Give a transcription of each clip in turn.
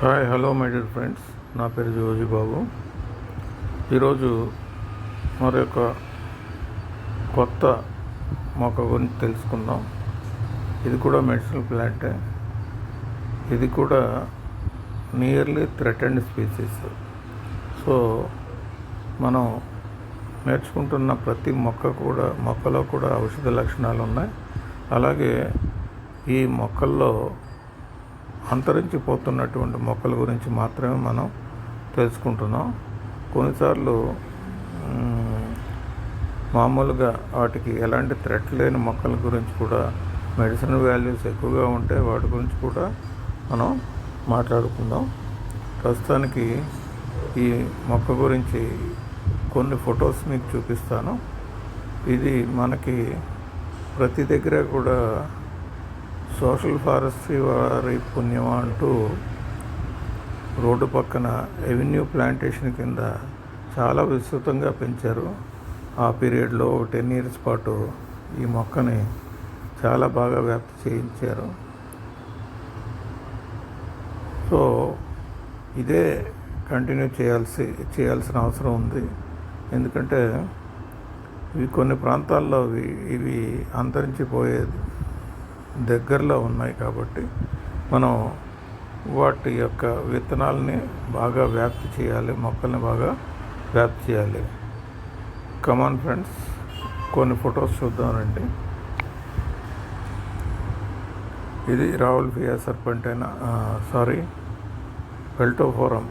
Hi hello my dear friends, నా పేరు జోజీ బాబు. ఈరోజు మరొక కొత్త మొక్క గురించి తెలుసుకుందాం. ఇది కూడా మెడిసినల్ ప్లాంటే. ఇది కూడా నియర్లీ థ్రెటెండ్ స్పీసీస్. సో మనం నేర్చుకుంటున్న ప్రతి మొక్కలో కూడా ఔషధ లక్షణాలు ఉన్నాయి. అలాగే ఈ మొక్కల్లో అంతరించిపోతున్నటువంటి మొక్కల గురించి మాత్రమే మనం తెలుసుకుంటున్నాం. కొన్నిసార్లు మామూలుగా వాటికి ఎలాంటి థ్రెట్ లేని మొక్కల గురించి కూడా మెడిసిన్ వాల్యూస్ ఎక్కువగా ఉంటే వాటి గురించి కూడా మనం మాట్లాడుకుందాం. ప్రస్తుతానికి ఈ మొక్క గురించి కొన్ని ఫొటోస్ మీకు చూపిస్తాను. ఇది మనకి ప్రతి దగ్గర కూడా సోషల్ ఫారెస్ట్రీ వారి పుణ్యం అంటూ రోడ్డు పక్కన ఎవెన్యూ ప్లాంటేషన్ కింద చాలా విస్తృతంగా పెంచారు. ఆ పీరియడ్లో 10 years పాటు ఈ మొక్కని చాలా బాగా వ్యాప్తి చేయించారు. సో ఇదే కంటిన్యూ చేయాల్సిన అవసరం ఉంది. ఎందుకంటే ఇవి కొన్ని ప్రాంతాల్లో ఇవి అంతరించిపోయేది దగ్గరలో ఉన్నాయి కాబట్టి మనం వాటి యొక్క విత్తనాలని బాగా వ్యాప్తి చేయాలి, మొక్కల్ని బాగా వ్యాప్తి చేయాలి. కమాన్ ఫ్రెండ్స్, కొన్ని ఫొటోస్ చూద్దామండి. ఇది రావుల్ఫియా సర్పెంటైనా పెల్టోఫోరం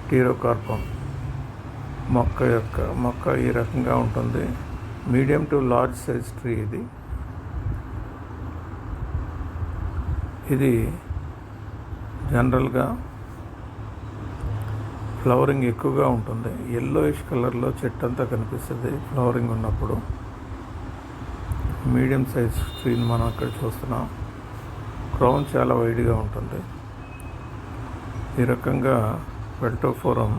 టీరోకార్పం మొక్క ఈ రకంగా ఉంటుంది. Medium to large size tree. ఇది జనరల్గా ఫ్లవరింగ్ ఎక్కువగా ఉంటుంది. ఎల్లోయిష్ కలర్లో చెట్టు అంతా కనిపిస్తుంది ఫ్లవరింగ్ ఉన్నప్పుడు. మీడియం సైజ్ ట్రీని మనం అక్కడ చూస్తున్నాం. క్రౌన్ చాలా వైడ్గా ఉంటుంది. ఈ రకంగా పెల్టోఫోరం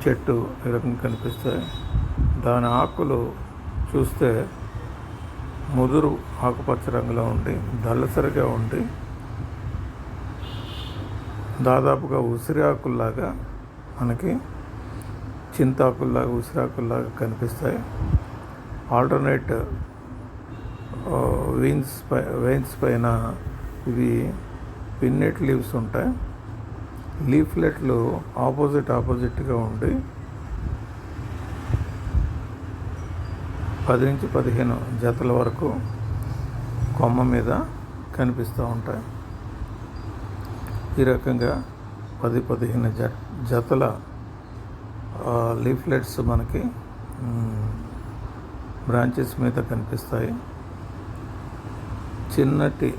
చెట్టు ఈ రకంగా కనిపిస్తాయి. దాని ఆకులు చూస్తే ముదురు ఆకుపచ్చ రంగులో ఉండి దళసరిగా ఉండి దాదాపుగా ఉసిరాకుల్లాగా మనకి చింతాకుల్లాగా కనిపిస్తాయి. ఆల్టర్నేట్ వెయిన్స్ పైన ఇవి పిన్నెట్ లీవ్స్ ఉంటాయి. లీఫ్లెట్లు ఆపోజిట్గా ఉండి 10 నుంచి 15 జతల వరకు కొమ్మ మీద కనిపిస్తూ ఉంటాయి. ఈ రకంగా 10-15 జతల లీఫ్లెట్స్ మనకి బ్రాంచెస్ మీద కనిపిస్తాయి. చిన్నటి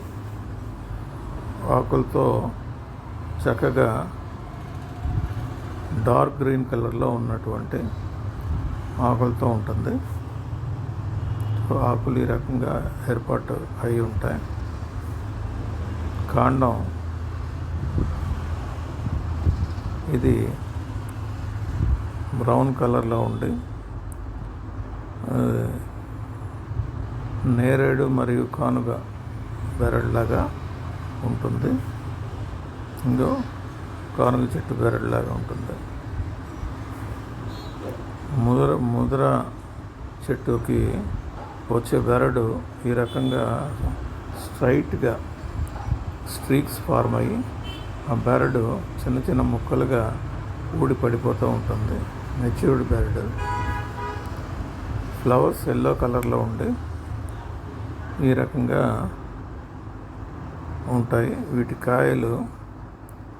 ఆకులతో చక్కగా డార్క్ గ్రీన్ కలర్లో ఉన్నటువంటి ఆకులతో ఉంటుంది. ఆకులు ఈ రకంగా ఏర్పాటు అయి ఉంటాయి. కాండం ఇది బ్రౌన్ కలర్లో ఉండి నేరేడు మరియు కానుగ బెరడులాగా ఉంటుంది. ఇంకో కానుగ చెట్టు బెరడులాగా ఉంటుంది. ముదర చెట్టుకి వచ్చే బెరడు ఈ రకంగా స్ట్రైట్గా స్ట్రీక్స్ ఫార్మ్ అయ్యి ఆ బెరడు చిన్న ముక్కలుగా ఊడి పడిపోతూ ఉంటుంది. మెచ్యూర్డ్ బెరడు. ఫ్లవర్స్ ఎల్లో కలర్లో ఉండి ఈ రకంగా ఉంటాయి. వీటి కాయలు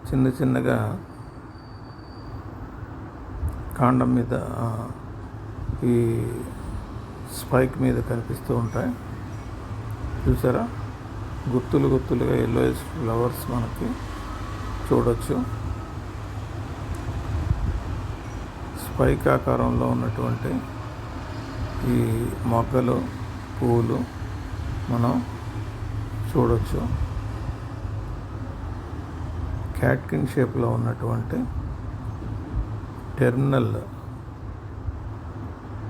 చిన్నగా కాండం మీద ఈ స్పైక్ మీద కనిపిస్తూ ఉంటాయి. చూసారా, గుత్తులుగా ఎల్లోయిష్ ఫ్లవర్స్ మనకి చూడొచ్చు. స్పైక్ ఆకారంలో ఉన్నటువంటి ఈ మొగ్గలు పువ్వులు మనం చూడొచ్చు. క్యాట్కిన్ షేప్లో ఉన్నటువంటి టెర్మినల్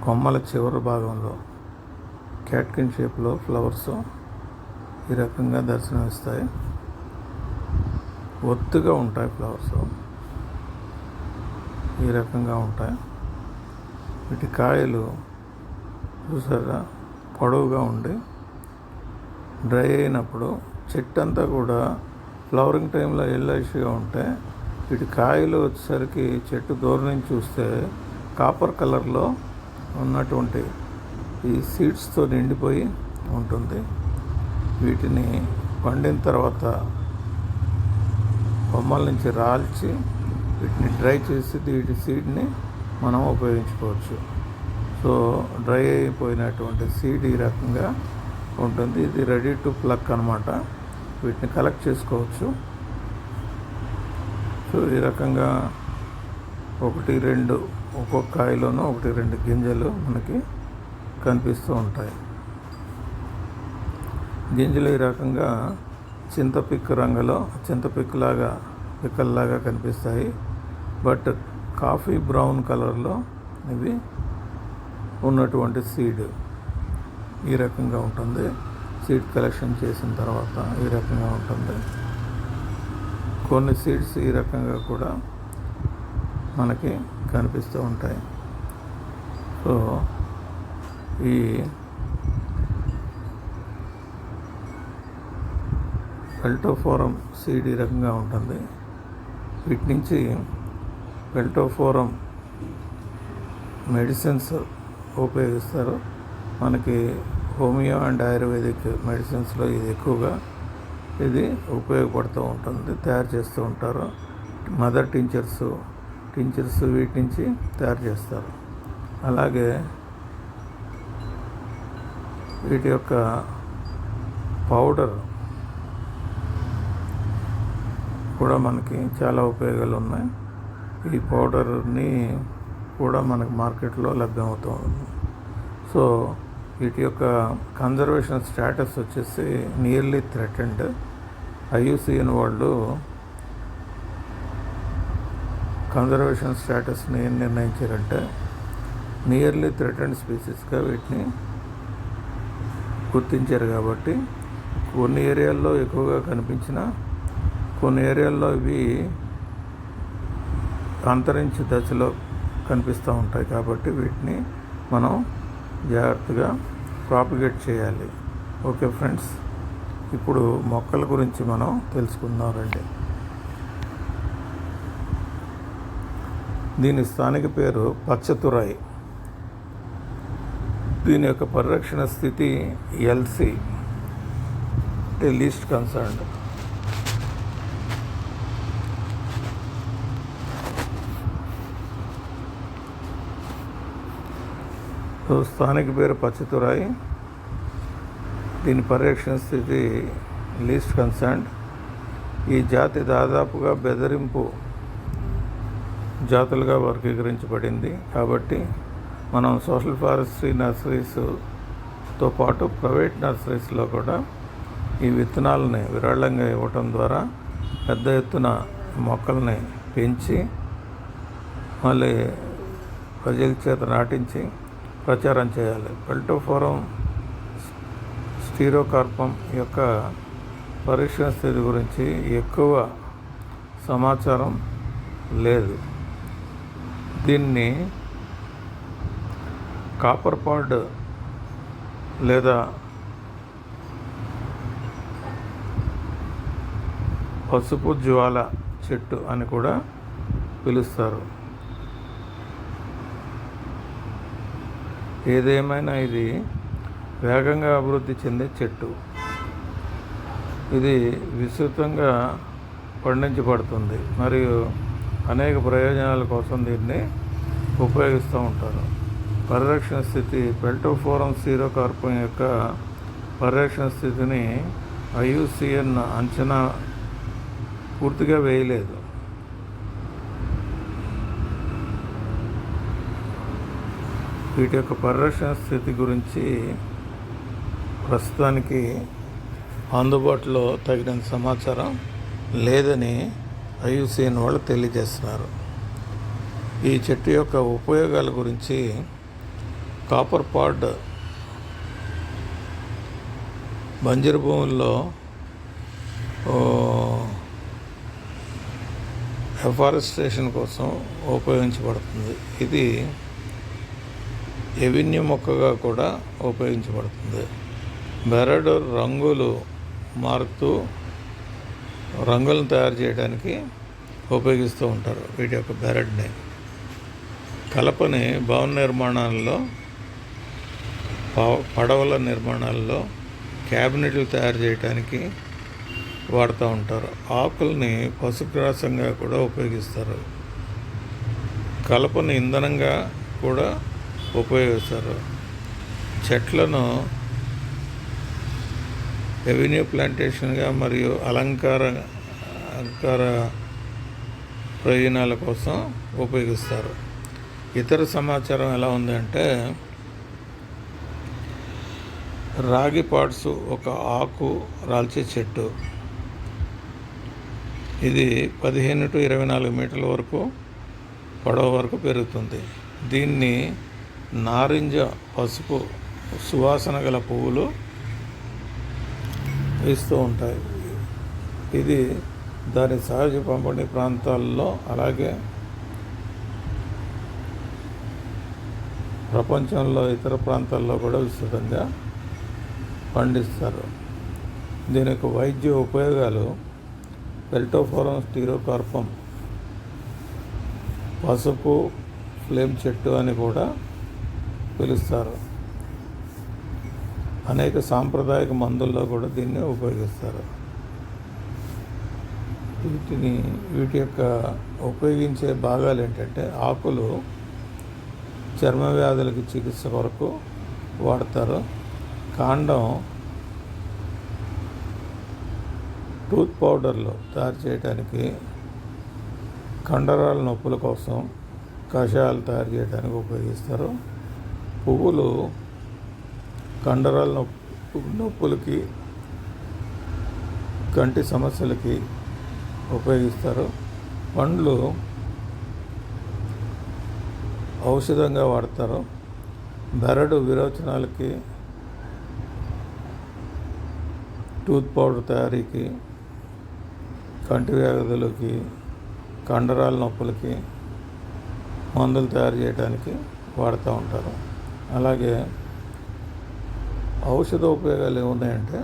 కొమ్మల చివరి భాగంలో క్యాట్కిన్ షేప్లో ఫ్లవర్స్ ఈ రకంగా దర్శనమిస్తాయి. ఒత్తుగా ఉంటాయి ఫ్లవర్స్, ఈ రకంగా ఉంటాయి. వీటి కాయలు చూసారా పొడవుగా ఉండి డ్రై అయినప్పుడు చెట్టు అంతా కూడా ఫ్లవరింగ్ టైంలో ఎల్లోయిష్గా ఉంటే, వీటి కాయలు వచ్చేసరికి చెట్టు దూరం నుంచి చూస్తే కాపర్ కలర్లో ఉన్నటువంటి ఈ సీడ్స్తో నిండిపోయి ఉంటుంది. వీటిని పండిన తర్వాత కొమ్మల నుంచి రాల్చి వీటిని డ్రై చేసి వీటి సీడ్ని మనం ఉపయోగించుకోవచ్చు. సో డ్రై అయిపోయినటువంటి సీడ్ ఈ రకంగా ఉంటుంది. ఇది రెడీ టు ప్లక్ అనమాట. వీటిని కలెక్ట్ చేసుకోవచ్చు. సో ఈ రకంగా 1-2 ఒక్కొక్క కాయలోనూ 1-2 గింజలు మనకి కనిపిస్తూ ఉంటాయి. గింజలు ఈ రకంగా చింతపిక్కల్లాగా కనిపిస్తాయి. బట్ కాఫీ బ్రౌన్ కలర్లో ఇవి ఉన్నటువంటి సీడ్ ఈ రకంగా ఉంటుంది. సీడ్ కలెక్షన్ చేసిన తర్వాత ఈ రకంగా ఉంటుంది. కొన్ని సీడ్స్ ఈ రకంగా కూడా మనకి కనిపిస్తూ ఉంటాయి. సో ఈ పెల్టోఫోరం సీడ్ ఈ రకంగా ఉంటుంది. వీటి నుంచి పెల్టోఫోరం మెడిసిన్స్ ఉపయోగిస్తారు. మనకి హోమియో అండ్ ఆయుర్వేదిక్ మెడిసిన్స్లో ఇది ఎక్కువగా ఉపయోగపడుతూ ఉంటుంది, తయారు చేస్తూ ఉంటారు. మదర్ టించర్స్ వీటి నుంచి తయారు చేస్తారు. అలాగే వీటి యొక్క పౌడర్ కూడా మనకి చాలా ఉపయోగాలు ఉన్నాయి. ఈ పౌడర్ని కూడా మనకు మార్కెట్లో లభ్యమవుతుంది. సో వీటి యొక్క కన్జర్వేషన్ స్టేటస్ వచ్చేసి నియర్లీ థ్రెటెండ్. IUCN వాళ్ళు కన్జర్వేషన్ స్టేటస్ని ఏం నిర్ణయించారంటే, నియర్లీ థ్రెటెండ్ స్పీసీస్గా వీటిని గుర్తించారు. కాబట్టి కొన్ని ఏరియాల్లో ఎక్కువగా కనిపించిన, కొన్ని ఏరియాల్లో ఇవి అంతరించి దశలో కనిపిస్తూ ఉంటాయి. కాబట్టి వీటిని మనం జాగ్రత్తగా ప్రాపగేట్ చేయాలి. ఓకే ఫ్రెండ్స్, ఇప్పుడు మొక్కల గురించి మనం తెలుసుకుందాం రండి. దీని స్థానిక పేరు పచ్చతురాయి. దీని యొక్క పరిరక్షణ స్థితి LC, అంటే లీస్ట్ కన్సర్న్డ్. స్థానిక పేరు పచ్చతురాయి. దీని పరిరక్షణ స్థితి లీస్ట్ కన్సర్న్డ్. ఈ జాతి దాదాపుగా బెదిరింపు జాతులుగా వర్గీకరించబడింది. కాబట్టి మనం సోషల్ ఫారెస్ట్రీ నర్సరీస్తో పాటు ప్రైవేట్ నర్సరీస్లో కూడా ఈ విత్తనాలని విరాళంగా ఇవ్వటం ద్వారా పెద్ద ఎత్తున మొక్కల్ని పెంచి మళ్ళీ ప్రజల చేత నాటించి ప్రచారం చేయాలి. పెల్టోఫోరం స్టీరోకార్పం యొక్క పరీక్షణ స్థితి గురించి ఎక్కువ సమాచారం లేదు. దీన్ని కాపర్ పాడ్ లేదా పసుపు జ్వాల చెట్టు అని కూడా పిలుస్తారు. ఏదేమైనా ఇది వేగంగా అభివృద్ధి చెందే చెట్టు. ఇది విస్తృతంగా పండించబడుతుంది మరియు అనేక ప్రయోజనాల కోసం దీన్ని ఉపయోగిస్తూ ఉంటారు. పరిరక్షణ స్థితి పెల్టోఫోరం స్టీరోకార్పం యొక్క పరిరక్షణ స్థితిని IUCN అంచనా పూర్తిగా వేయలేదు. వీటి యొక్క పరిరక్షణ స్థితి గురించి ప్రస్తుతానికి అందుబాటులో తగినంత సమాచారం లేదని IUCN వాళ్ళు తెలియజేస్తున్నారు. ఈ చెట్టు యొక్క ఉపయోగాల గురించి కాపర్ పాడ్ బంజరు భూముల్లో ఎఫారెస్టేషన్ కోసం ఉపయోగించబడుతుంది. ఇది ఎవెన్యూ మొక్కగా కూడా ఉపయోగించబడుతుంది. బెరడు రంగులు మారుతూ రంగులను తయారు చేయడానికి ఉపయోగిస్తూ ఉంటారు వీటి యొక్క బెరడ్ని. కలపని భవన నిర్మాణాల్లో, పడవల నిర్మాణాల్లో, క్యాబినెట్లు తయారు చేయడానికి వాడుతూ ఉంటారు. ఆకుల్ని పశుగ్రాసంగా కూడా ఉపయోగిస్తారు. కలపను ఇంధనంగా కూడా ఉపయోగిస్తారు. చెట్లను ఎవెన్యూ ప్లాంటేషన్గా మరియు అలంకార ప్రయోజనాల కోసం ఉపయోగిస్తారు. ఇతర సమాచారం ఎలా ఉందంటే, రాగి పాట్స్ ఒక ఆకు రాల్చే చెట్టు. ఇది 15 to 24 మీటర్ల వరకు పొడవు వరకు పెరుగుతుంది. దీన్ని నారింజ పసుపు సువాసన గల పువ్వులు ఇస్తూ ఉంటాయి. ఇది దాని సహజ పంపిణీ ప్రాంతాల్లో అలాగే ప్రపంచంలో ఇతర ప్రాంతాల్లో కూడా విస్తృతంగా పండిస్తారు. దీని యొక్క వైద్య ఉపయోగాలు పెల్టోఫోరం స్టీరోకార్పం, పసుపు ఫ్లేమ్ చెట్టు అని కూడా పిలుస్తారు. అనేక సాంప్రదాయక మందుల్లో కూడా దీన్ని ఉపయోగిస్తారు. వీటి యొక్క ఉపయోగించే భాగాలు ఏంటంటే, ఆకులు చర్మ వ్యాధులకి చికిత్స కొరకు వాడతారు. కాండం టూత్ పౌడర్లు తయారు చేయడానికి, కండరాల నొప్పుల కోసం కషాయాలు తయారు చేయడానికి ఉపయోగిస్తారు. పువ్వులు కండరాల నొప్పులకి, కంటి సమస్యలకి ఉపయోగిస్తారు. పండ్లు ఔషధంగా వాడతారు. బెరడు విరోచనాలకి, టూత్ పౌడర్ తయారీకి, కంటి వ్యాధులకి, కండరాల నొప్పులకి మందులు తయారు చేయడానికి వాడుతూ ఉంటారు. అలాగే ఔషధ ఉపయోగాలు ఏమున్నాయంటే,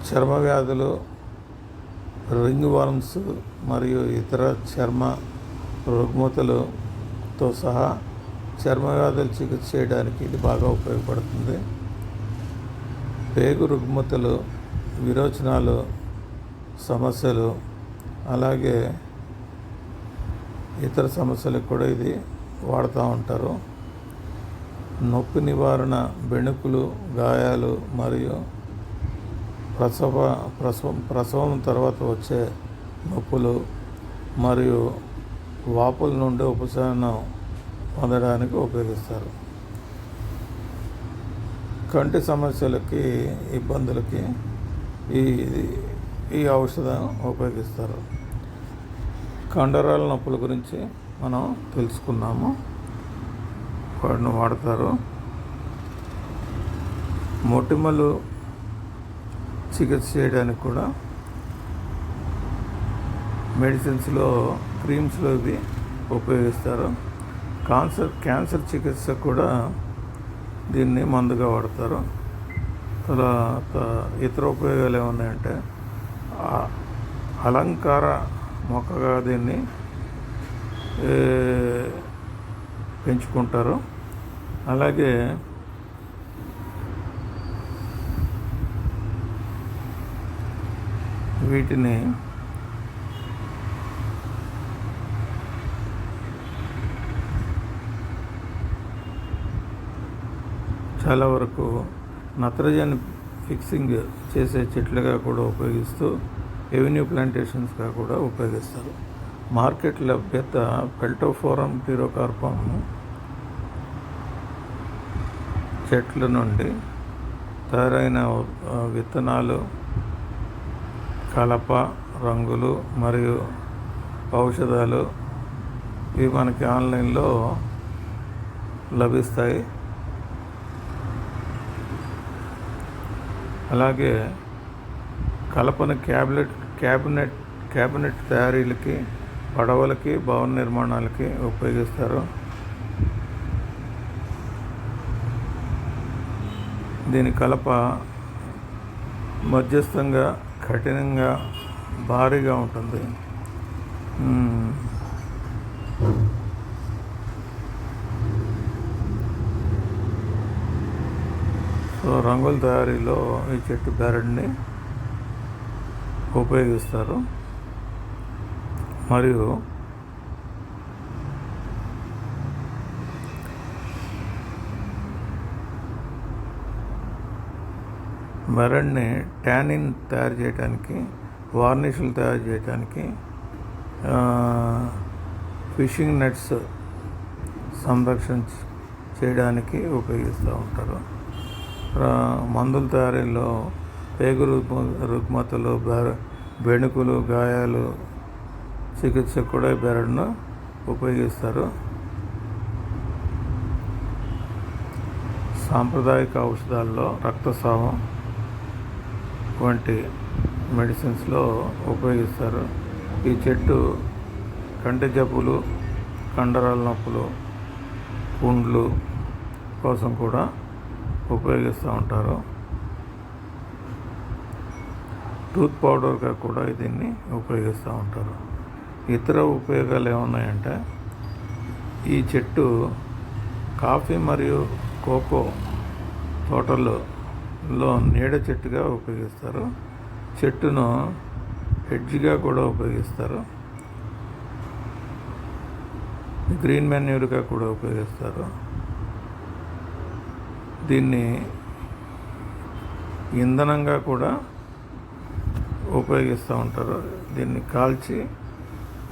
చర్మ వ్యాధులు, రింగ్ వార్మ్స్ మరియు ఇతర చర్మ రుగ్మతలతో సహా చర్మ వ్యాధులు చికిత్స చేయడానికి ఇది బాగా ఉపయోగపడుతుంది. పేగు రుగ్మతలు, విరోచనాలు సమస్యలు, అలాగే ఇతర సమస్యలకు కూడా ఇది వాడుతూ ఉంటారు. నొప్పి నివారణ, బెణుకులు, గాయాలు మరియు ప్రసవం తర్వాత వచ్చే నొప్పులు మరియు వాపుల నుండి ఉపశమనం పొందడానికి ఉపయోగిస్తారు. కంటి సమస్యలకి, ఇబ్బందులకి ఈ ఔషధం ఉపయోగిస్తారు. కండరాల నొప్పుల గురించి మనం తెలుసుకున్నాము. వాటిని వాడతారు. మొటిమలు చికిత్స చేయడానికి కూడా మెడిసిన్స్లో, క్రీమ్స్లో ఇవి ఉపయోగిస్తారు. క్యాన్సర్ చికిత్స కూడా దీన్ని మందుగా వాడతారు. తర్వాత ఇతర ఉపయోగాలు ఏమున్నాయంటే, అలంకార మొక్కగా దీన్ని పెంచుకుంటారు. అలాగే వీటిని చాలా వరకు నత్రజని ఫిక్సింగ్ చేసే చెట్లుగా కూడా ఉపయోగిస్తూ ఎవెన్యూ ప్లాంటేషన్స్గా కూడా ఉపయోగిస్తారు. మార్కెట్ లభ్యత పెల్టోఫోరం స్టీరోకార్పం చెట్ల నుండి తయారైన విత్తనాలు, కలప, రంగులు మరియు ఔషధాలు ఇవి మనకి ఆన్లైన్లో లభిస్తాయి. అలాగే కలపను క్యాబినెట్ తయారీలకి, పడవలకి, భవన నిర్మాణాలకి ఉపయోగిస్తారు. దీని కలప మధ్యస్థంగా, కఠినంగా, భారీగా ఉంటుంది. సో రంగుల తయారీలో ఈ చెట్టు బెరడుని ఉపయోగిస్తారు. మరియు బెరడుని ట్యానిన్ తయారు చేయడానికి, వార్నిష్లు తయారు చేయడానికి, ఫిషింగ్ నెట్స్ సంరక్షణ చేయడానికి ఉపయోగిస్తూ ఉంటారు. మందుల తయారీలో పేగు రుగ్మతలు, బెణుకులు, గాయాలు చికిత్సకు కూడా బెరడును ఉపయోగిస్తారు. సాంప్రదాయిక ఔషధాల్లో రక్తస్రావం వంటి మెడిసిన్స్లో ఉపయోగిస్తారు. ఈ చెట్టు కంటి జబ్బులు, కండరాల నొప్పులు, పుండ్లు కోసం కూడా ఉపయోగిస్తూ ఉంటారు. టూత్ పౌడర్గా కూడా దీన్ని ఉపయోగిస్తూ ఉంటారు. ఇతర ఉపయోగాలు ఏమున్నాయంటే, ఈ చెట్టు కాఫీ మరియు కోకో తోటల్లో నీడ చెట్టుగా ఉపయోగిస్తారు. చెట్టును హెడ్జ్గా కూడా ఉపయోగిస్తారు. గ్రీన్ మెన్యూర్గా కూడా ఉపయోగిస్తారు. దీన్ని ఇంధనంగా కూడా ఉపయోగిస్తూ ఉంటారు. దీన్ని కాల్చి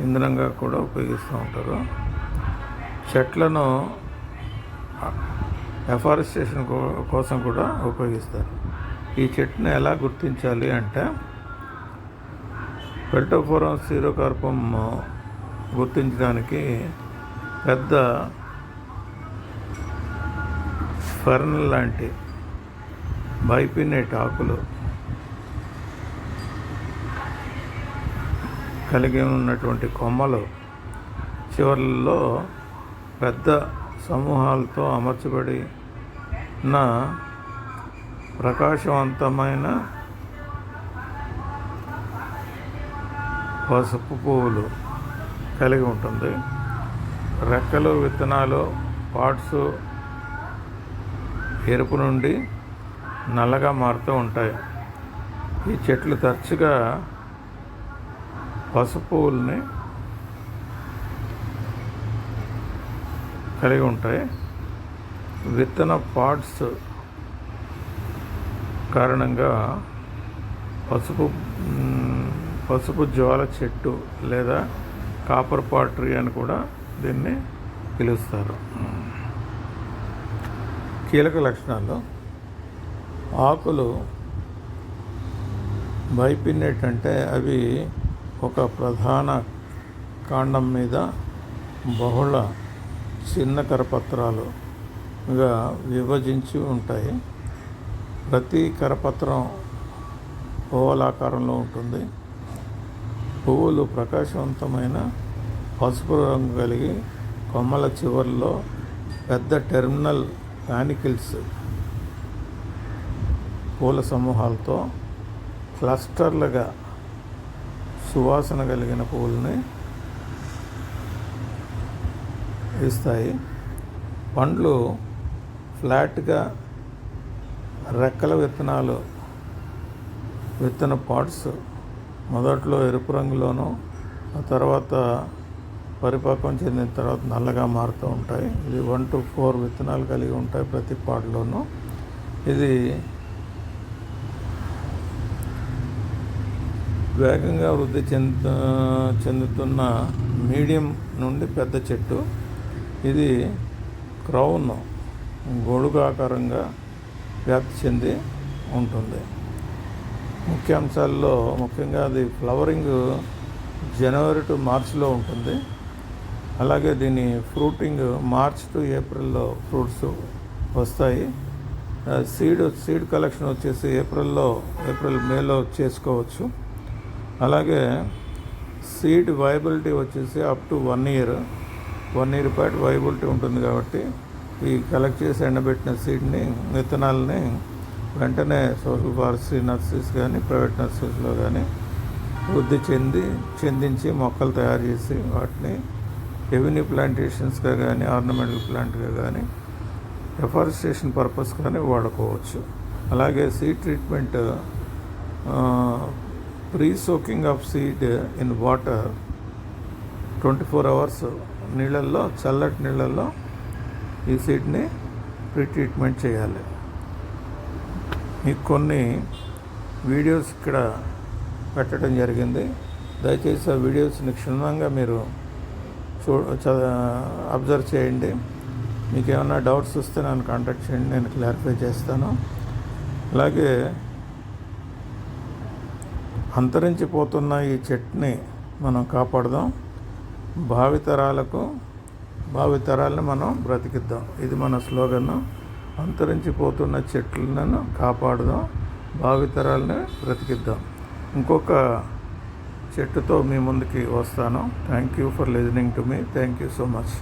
ఇంధనంగా కూడా ఉపయోగిస్తూ ఉంటారు. చెట్లను ఎఫారెస్టేషన్ కోసం కూడా ఉపయోగిస్తారు. ఈ చెట్టును ఎలా గుర్తించాలి అంటే, పెల్టోఫోరం సీరోకార్పం గుర్తించడానికి పెద్ద ఫెర్న్ లాంటి బైపినేట్ ఆకులు కలిగి ఉన్నటువంటి కొమ్మలు చివర్లలో పెద్ద సమూహాలతో అమర్చబడి ఉన్న ప్రకాశవంతమైన పసుపు పువ్వులు కలిగి ఉంటుంది. రెక్కలు, విత్తనాలు, పార్ట్స్ ఎరుపు నుండి నల్లగా మారుతూ ఉంటాయి. ఈ చెట్లు తరచుగా పసుపు పువ్వుల్ని కలిగి ఉంటాయి. విత్తన పార్ట్స్ కారణంగా పసుపు జ్వాల చెట్టు లేదా కాపర్ పాట్ ట్రీ అని కూడా దీన్ని పిలుస్తారు. కీలక లక్షణాలు: ఆకులు బైపిన్నెట్ అంటే అవి ఒక ప్రధాన కాండం మీద బహుళ చిన్న కరపత్రాలుగా విభజించి ఉంటాయి. ప్రతి కరపత్రం ఓవలాకారంలో ఉంటుంది. పువ్వులు ప్రకాశవంతమైన పసుపు రంగు కలిగి కొమ్మల చివర్లో పెద్ద టెర్మినల్ పానికిల్స్ పూల సమూహాలతో క్లస్టర్లుగా సువాసన కలిగిన పువ్వుల్ని ఇస్తాయి. పండ్లు ఫ్లాట్గా, రెక్కల విత్తనాలు, విత్తన పాట్స్ మొదట్లో ఎరుపు రంగులోనూ, ఆ తర్వాత పరిపక్వం చెందిన తర్వాత నల్లగా మారుతూ ఉంటాయి. ఇది 1 to 4 విత్తనాలు కలిగి ఉంటాయి ప్రతి పాటలోనూ. ఇది వేగంగా వృద్ధి చెందుతున్న మీడియం నుండి పెద్ద చెట్టు. ఇది క్రౌన్ గొడుగు ఆకారంగా వ్యాప్తి చెంది ఉంటుంది. ముఖ్యాంశాల్లో ముఖ్యంగా అది ఫ్లవరింగ్ జనవరి టు మార్చ్లో ఉంటుంది. అలాగే దీని ఫ్రూటింగ్ మార్చ్ టు ఏప్రిల్లో ఫ్రూట్స్ వస్తాయి. సీడ్ కలెక్షన్ వచ్చేసి ఏప్రిల్ మేలో చేసుకోవచ్చు. అలాగే సీడ్ వైబిలిటీ వచ్చేసి అప్ టు 1 ఇయర్ పాటు వైబిలిటీ ఉంటుంది. కాబట్టి ఈ కలెక్ట్ చేసి ఎండబెట్టిన సీడ్ని విత్తనాలని వెంటనే సోషల్ ఫారెస్ట్రీ నర్సరీస్ కానీ ప్రైవేట్ నర్సరీస్లో కానీ వృద్ధి చెందించి మొక్కలు తయారు చేసి వాటిని రెవెన్యూ ప్లాంటేషన్స్గా కానీ ఆర్నమెంటల్ ప్లాంట్గా కానీ ఎఫారెస్టేషన్ పర్పస్ కానీ వాడుకోవచ్చు. అలాగే seed treatment, pre soaking of seed in water 24 hours నీళ్ళల్లో, చల్లటి నీళ్ళల్లో ఈ సీడ్ని ప్రీ ట్రీట్మెంట్ చేయాలి. మీకు కొన్ని వీడియోస్ ఇక్కడ పెట్టడం జరిగింది. దయచేసి ఆ వీడియోస్ని క్షుణ్ణంగా మీరు అబ్జర్వ్ చేయండి. మీకు ఏమైనా డౌట్స్ వస్తే నన్ను కాంటాక్ట్ చేయండి, నేను క్లారిఫై చేస్తాను. అలాగే అంతరించిపోతున్న ఈ చెట్టుని మనం కాపాడదాం, భావితరాలను మనం బ్రతికిద్దాం. ఇది మన స్లోగన్. అంతరించిపోతున్న చెట్లను కాపాడుదాం, భావితరాలను బ్రతికిద్దాం. ఇంకొక చెట్టుతో మీ ముందుకి వస్తాను. Thank you for listening to me. Thank you so much.